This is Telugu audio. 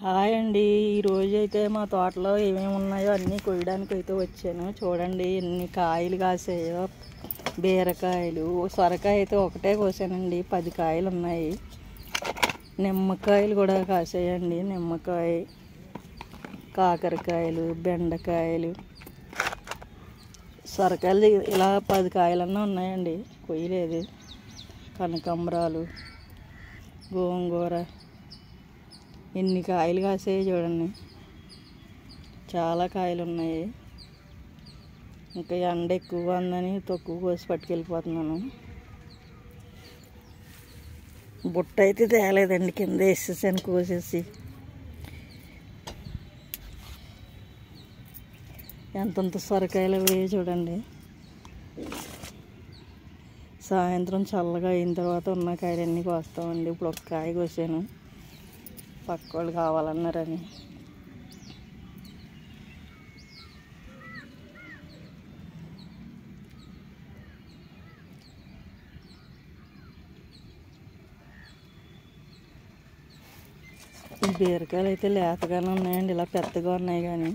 హాయ్ అండి. ఈరోజు అయితే మా తోటలో ఏమేమి ఉన్నాయో అన్నీ కొయ్యడానికి అయితే వచ్చాను. చూడండి ఎన్ని కాయలు కాసాయో. బీరకాయలు, సొరకాయ అయితే ఒకటే కోసానండి, 10 కాయలు ఉన్నాయి. నిమ్మకాయలు కూడా కాసాయండి. నిమ్మకాయ, కాకరకాయలు, బెండకాయలు, సొరకాయలు ఇలా 10 కాయలన్నా ఉన్నాయండి, కొయ్యలేదు. కనకాంబరాలు, గోంగూర, ఎన్ని కాయలు కాసాయి చూడండి. చాలా కాయలు ఉన్నాయి. ఇంకా ఎండ ఎక్కువగా ఉందని తక్కువ కోసి పట్టుకెళ్ళిపోతున్నాను. బుట్ట అయితే తేలేదండి, కింద వేసేసాను కోసేసి. ఎంతంత సొరకాయలు అవి చూడండి. సాయంత్రం చల్లగా అయిన తర్వాత ఉన్న కాయలన్నీ కోస్తామండి. ఇప్పుడు ఒక కాయ కోసాను, పక్క వాళ్ళు కావాలన్నారని. ఈ బీరకాయలు అయితే లేతగానే ఉన్నాయండి, ఇలా పెద్దగా ఉన్నాయి కానీ